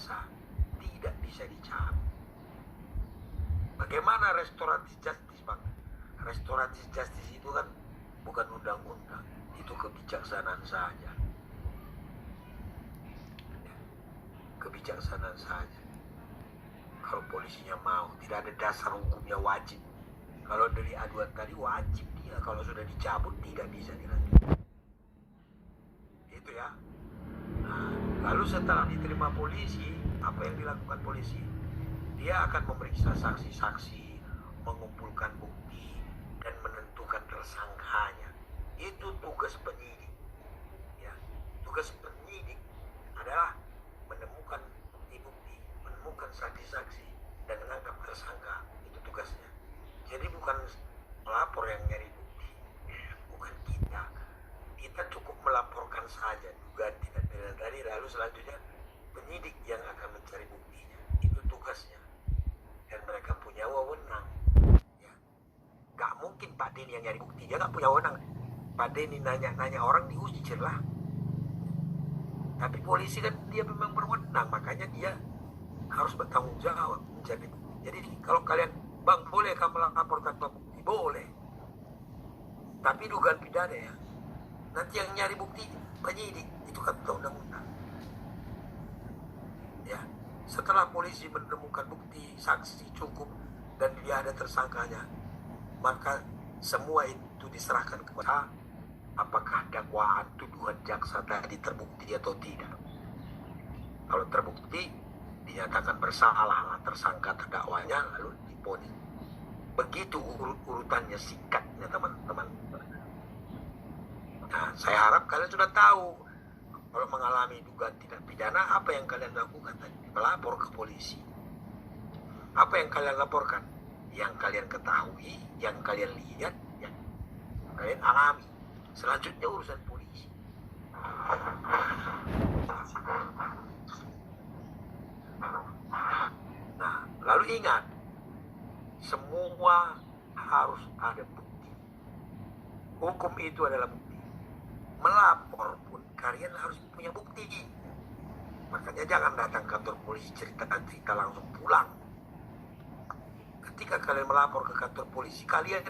jaksa tidak bisa dicabut. Bagaimana restoratif justice, Bang? Restoratif justice itu kan bukan undang-undang, itu kebijaksanaan saja. Kebijaksanaan saja. Kalau polisinya mau, tidak ada dasar hukumnya wajib. Kalau dari aduan tadi wajib dia, kalau sudah dicabut tidak bisa dilanjutkan. Itu ya. Nah, lalu setelah diterima polisi, apa yang dilakukan polisi? Dia akan memeriksa saksi-saksi, mengumpulkan bukti, dan menentukan tersangkanya. Itu tugas penyidik. Ya, tugas penyidik adalah menemukan bukti-bukti, menemukan saksi-saksi, dan menangkap tersangka. Itu tugasnya. Jadi bukan pelapor yang nyari bukti, bukan kita. Kita cukup melaporkan saja, dugaan tidak benar tadi, lalu selanjutnya penyidik yang akan mencari buktinya. Itu tugasnya. Dan mereka punya wewenang. Ya. Gak mungkin Pak Denny yang nyari bukti, dia gak punya wewenang. Pak Denny nanya-nanya orang diusir lah. Tapi polisi kan dia memang berwenang, makanya dia harus bertanggung jawab mencari bukti. Jadi kalau kalian, Bang, boleh kamu melaporkan bukti? Boleh. Tapi dugaan pidana ya. Nanti yang nyari bukti penyidik, itu kan undang-undang. Ya. Setelah polisi menemukan bukti, saksi cukup, dan dia ada tersangkanya, maka semua itu diserahkan kepada apakah dakwaan tuduhan jaksa tadi terbukti atau tidak. Kalau terbukti, dinyatakan bersalah lah tersangka terdakwanya, lalu diponis. Begitu urutannya, sikatnya teman-teman. Nah, saya harap kalian sudah tahu kalau mengalami dugaan tindak pidana, apa yang kalian lakukan tadi? Melapor ke polisi. Apa yang kalian laporkan? Yang kalian ketahui, yang kalian lihat, yang kalian alami. Selanjutnya urusan polisi. Nah, lalu ingat, semua harus ada bukti. Hukum itu adalah bukti. Melapor pun kalian harus punya bukti. Makanya jangan datang kantor polisi cerita langsung pulang. Ketika kalian melapor ke kantor polisi, kalian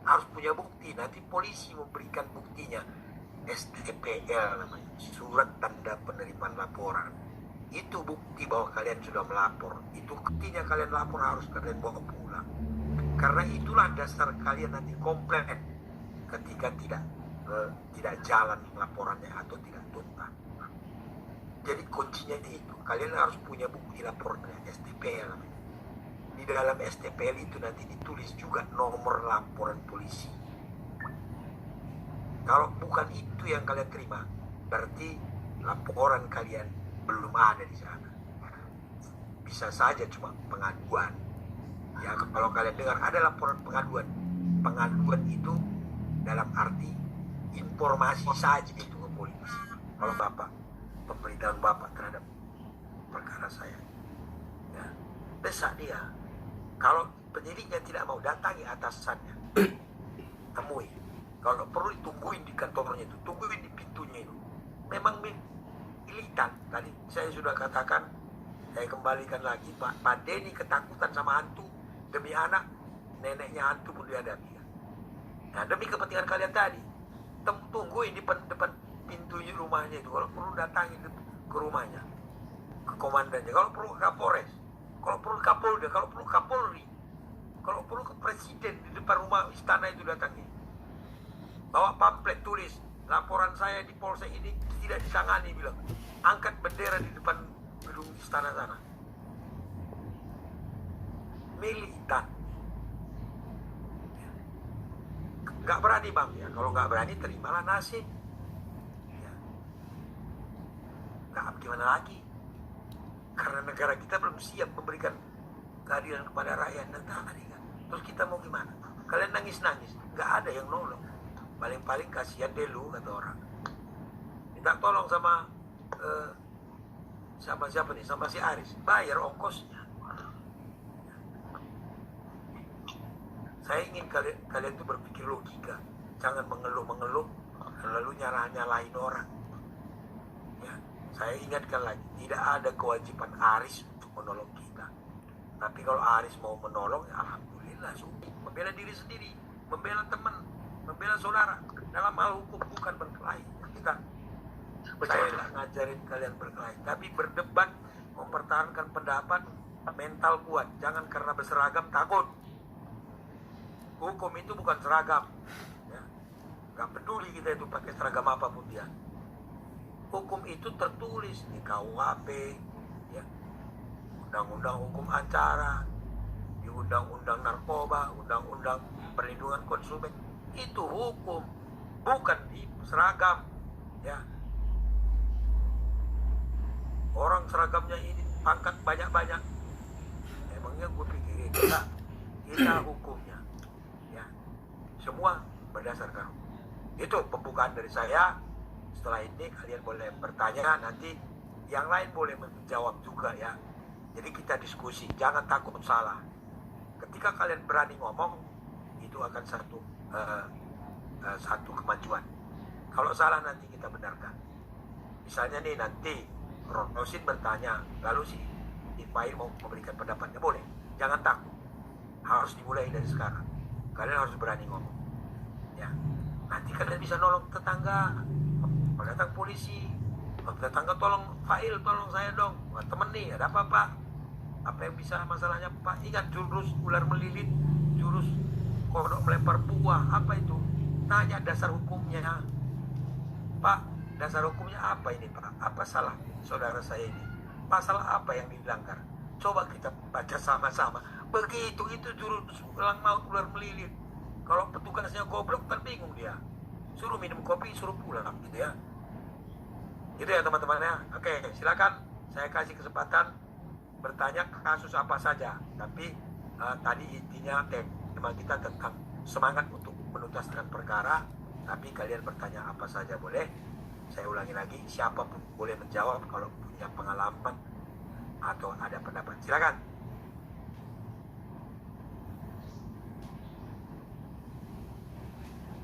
harus punya bukti. Nanti polisi memberikan buktinya, STPL namanya, surat tanda penerimaan laporan. Itu bukti bahwa kalian sudah melapor. Itu buktinya kalian lapor, harus kalian bawa pulang. Karena itulah dasar kalian nanti komplain ketika tidak jalan laporannya atau tidak tuntas. Jadi kuncinya itu, kalian harus punya bukti laporannya, STPL. Di dalam STPL itu nanti ditulis juga nomor laporan polisi. Kalau bukan itu yang kalian terima, berarti laporan kalian belum ada di sana. Bisa saja cuma pengaduan. Ya, kalau kalian dengar ada laporan pengaduan, pengaduan itu dalam arti informasi saja itu ke polisi. Kalau Bapak, pemberitahuan Bapak terhadap perkara saya, ya, desak dia. Kalau penyidiknya tidak mau, datangi atasannya, temui. Kalau perlu ditungguin di kantornya itu, tungguin di pintunya itu. Memang militan. Tadi saya sudah katakan, saya kembalikan lagi, Pak Denny ketakutan sama hantu. Demi anak, neneknya hantu pun dihadapi. Nah, demi kepentingan kalian tadi, tungguin di depan pintu rumahnya itu. Kalau perlu datangi ke rumahnya, ke komandannya. Kalau perlu ke Kapolres, kalau perlu Kapolda, kalau perlu Kapolri, kalau perlu ke presiden di depan rumah istana itu datangi. Bawa pamflet, tulis laporan saya di polsek ini tidak ditangani, bilang angkat bendera di depan gedung istana sana. Militan. Gak berani Bang ya, kalau gak berani terimalah nasib ya. Gak gimana lagi, karena negara kita belum siap memberikan keadilan kepada rakyat dan tadi kan. Terus kita mau gimana? Kalian nangis-nangis, gak ada yang nolong. Paling-paling kasihan deh lu, kata orang. Minta tolong sama siapa nih, sama si Aris, bayar ongkosnya. Saya ingin kalian tuh berpikir logika, jangan mengeluh-mengeluh lalu nyalahin orang. Ya, Saya ingatkan lagi, tidak ada kewajiban Aris untuk menolong kita. Tapi kalau Aris mau menolong, ya alhamdulillah, membela diri sendiri, membela teman, membela saudara. Dalam hal hukum bukan berkelahi. Saya tidak ngajarin kalian berkelahi, tapi berdebat, mempertahankan pendapat, mental kuat. Jangan karena berseragam takut. Hukum itu bukan seragam. Ya. Gak peduli kita itu pakai seragam apapun dia. Hukum itu tertulis di KUHP, ya. Undang-undang hukum acara, di undang-undang narkoba, undang-undang perlindungan konsumen. Itu hukum, bukan di seragam. Ya. Orang seragamnya ini pangkat banyak-banyak. Emangnya gue pikir kita hukumnya. Ya. Semua berdasarkan hukum. Itu pembukaan dari saya. Setelah ini kalian boleh bertanya, nanti yang lain boleh menjawab juga ya. Jadi kita diskusi, jangan takut salah. Ketika kalian berani ngomong, itu akan satu kemajuan. Kalau salah nanti kita benarkan. Misalnya nih nanti Rosin bertanya, lalu si Ismail mau memberikan pendapatnya, boleh. Jangan takut. Harus dimulai dari sekarang. Kalian harus berani ngomong. Ya. Nanti kalian bisa nolong tetangga. Datang polisi, tetangga tolong Fail, tolong saya dong, temen nih, ada apa Pak? Apa yang bisa masalahnya Pak? Ingat jurus ular melilit, jurus kodok melempar buah, apa itu? Tanya dasar hukumnya. Pak, dasar hukumnya apa ini Pak? Apa salah saudara saya ini? Pasal apa yang dilanggar? Coba kita baca sama-sama. Begitu itu jurus ulang maut ular melilit. Kalau petugasnya goblok, terbingung dia. Suruh minum kopi, suruh pulang gitu ya. Gitu ya teman-teman ya. Oke, silakan saya kasih kesempatan bertanya kasus apa saja. Tapi tadi intinya tema kita tentang semangat untuk menuntaskan perkara. Tapi kalian bertanya apa saja boleh. Saya ulangi lagi, siapapun boleh menjawab kalau punya pengalaman atau ada pendapat. Silakan.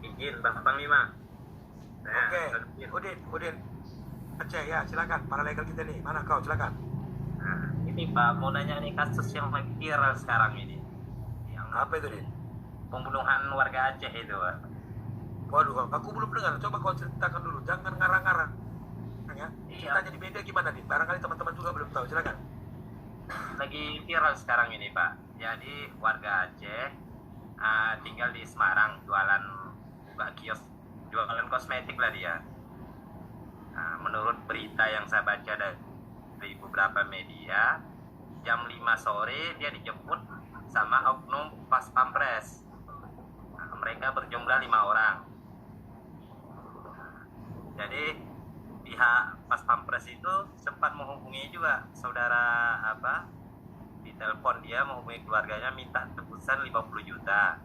Izin Pak Panglima. Oke, Udin. Aceh ya, silakan. Para legal kita nih, mana kau? Silakan. Nah, ini Pak mau nanya nih kasus yang lagi viral sekarang ini. Yang apa itu, Din? pembunuhan warga Aceh itu, Pak. Waduh, aku belum dengar. Coba kau ceritakan dulu, jangan ngarang-ngarang. Ya, ceritanya di media gimana, Din? Barangkali teman-teman juga belum tahu. Silakan. Lagi viral sekarang ini, Pak. Jadi warga Aceh tinggal di Semarang, buka kios jualan kosmetik lah dia. Nah, menurut berita yang saya baca dari beberapa media, jam 5 sore dia dijemput sama oknum pas pampres. Nah, mereka berjumlah 5 orang. Jadi pihak pas pampres itu sempat menghubungi juga saudara di telepon, dia menghubungi keluarganya minta tebusan 50 juta.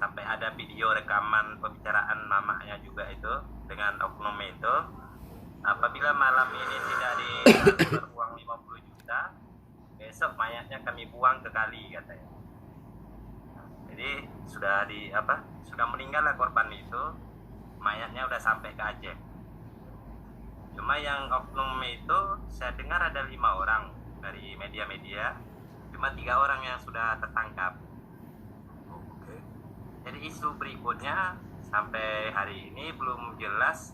Sampai ada video rekaman pembicaraan mamanya juga itu dengan oknum itu, apabila malam ini tidak ditransfer uang 50 juta, besok mayatnya kami buang ke kali, katanya. Jadi sudah meninggal lah korban itu, mayatnya udah sampai ke Aceh. Cuma yang oknum itu saya dengar ada 5 orang dari media-media, cuma 3 orang yang sudah tertangkap. Jadi isu berikutnya sampai hari ini belum jelas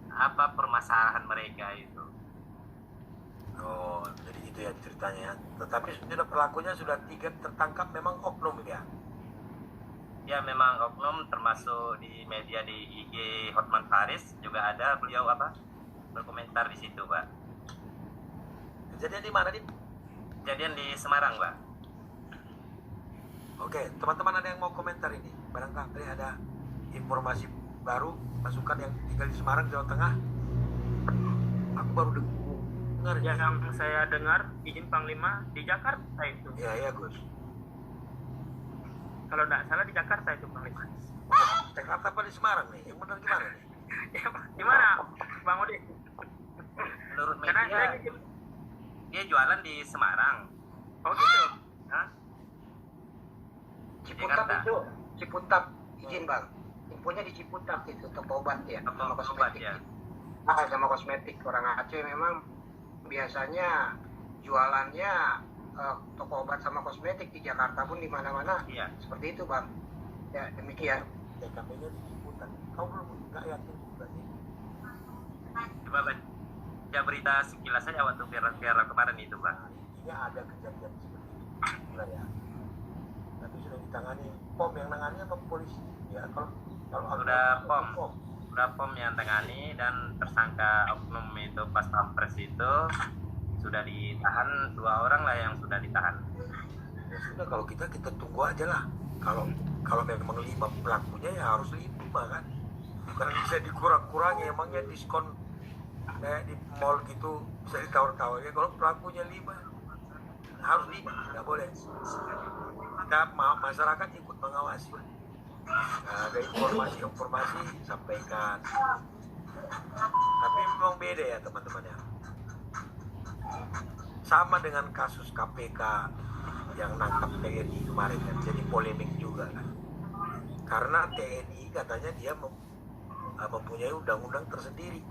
apa permasalahan mereka itu. Oh, jadi itu ya ceritanya. Tetapi sudah pelakunya sudah 3 tertangkap, memang oknum ya? Ya memang oknum, termasuk di media di IG Hotman Paris juga ada beliau berkomentar di situ, Pak. Kejadian di mana, Din? Kejadian di Semarang, Pak. Oke, teman-teman ada yang mau komentar ini? Barangkali ada informasi baru, masukan yang tinggal di Semarang, Jawa Tengah. Aku baru dengar. Ya, yang saya dengar, izin Panglima, di Jakarta itu. Iya, Gus. Kalau tidak salah di Jakarta itu Panglima. Jakarta apa di Semarang nih? Yang benar gimana nih? Ya, gimana Bang Odi? Menurut media, dia jualan di Semarang. Oh gitu? Hah? Ciputat itu, Ciputat, izin Bang. Infonya di Ciputat itu, toko obat ya, Toko sama obat kosmetik. ya. sama kosmetik. Orang Aceh memang biasanya jualannya toko obat sama kosmetik di Jakarta pun di mana-mana. Iya. Seperti itu, Bang. Ya, demikian. TKP-nya di Ciputat. Kau belum nggak yakin juga nih? Coba baca berita sekilas saja waktu viral kemarin itu, Bang. Nah, intinya ada kejadian seperti itu. Gila ya. Tapi sudah ditangani POM yang nangani apa polisi? Ya kalau Sudah POM yang tangani, dan tersangka oknum itu pas pampres itu sudah ditahan, 2 orang lah yang sudah ditahan. ya sudah, kalau kita tunggu aja lah. Kalau memang 5 pelakunya ya harus 5 kan, bukan bisa dikurang-kurangi. Emangnya diskon kayak di mall gitu bisa ditawar-tawar ya? Kalau pelakunya 5 harus 5, nggak boleh. Kita masyarakat ikut mengawasi. Nah, ada informasi sampaikan. Tapi memang beda ya teman-teman ya. Sama dengan kasus KPK yang nangkap TNI kemarin kan, jadi polemik juga kan. Karena TNI katanya dia mempunyai undang-undang tersendiri,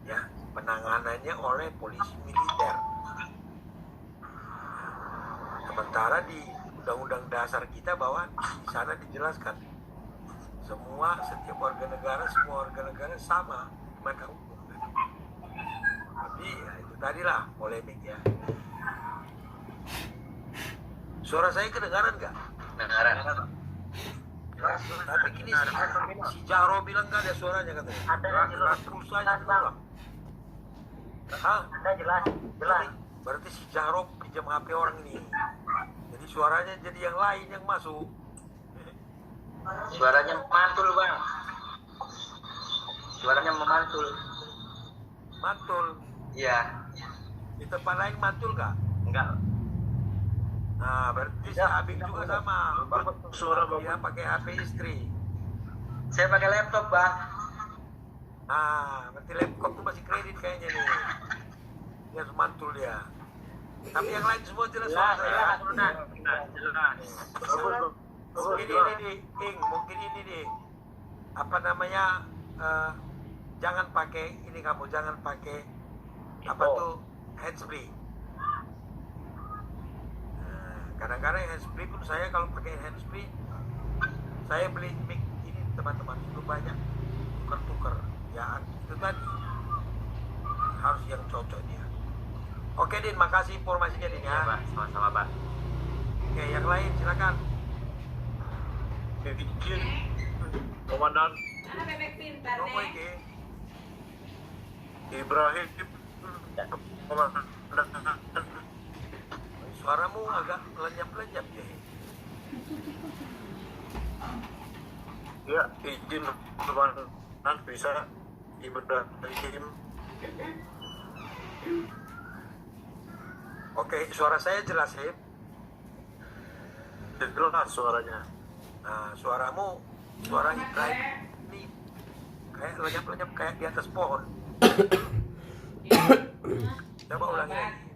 ya, penanganannya oleh polisi militer. Sementara di Undang-Undang Dasar kita bahwa di sana dijelaskan setiap warga negara sama di mata hukum. Jadi ya, itu tadilah polemik ya. Suara saya kedengaran nggak? Kedengaran. Jelas. Tapi gini si Jaro bilang nggak ada suaranya katanya. Ada pulsanya keluar. Hah? Ada jelas. Berarti si Jaro pinjam HP orang ini. Jadi suaranya jadi yang lain yang masuk. Suaranya mantul, Bang. Suaranya memantul. Mantul. Iya. Di tempat lain mantul nggak? Enggak. Nah, berarti si Abing juga sama. Suara Dia pakai HP istri. Saya pakai laptop, Bang. Nah, berarti laptop tuh masih kredit kayaknya nih. Dia harus mantul dia. Tapi yang lain semua jelas suara saya. Mungkin ini nih. Apa namanya? Jangan pakai ini kamu, jangan pakai apa tuh handsfree. Kadang-kadang handsfree pun saya kalau pakai handsfree, saya beli mic ini teman-teman itu banyak tukar-tukar. Ya itu tadi harus yang cocok dia. Oke Din, makasih informasinya Din ya. Pak, sama-sama, Pak. Oke, yang lain silakan. Izin, Komandan Bebek pintar Ngomong nih. iki. Ibrahim, Komandan. Suaramu agak lenyap-lenyap ya. Ya, izin Komandan bisa Ibrahim. Oke, suara saya jelas ya. Jelas suaranya. Nah, suaramu, suara Ibrahim ini kayak lenyap-lenyap kayak di atas pohon. Coba ulangi lagi.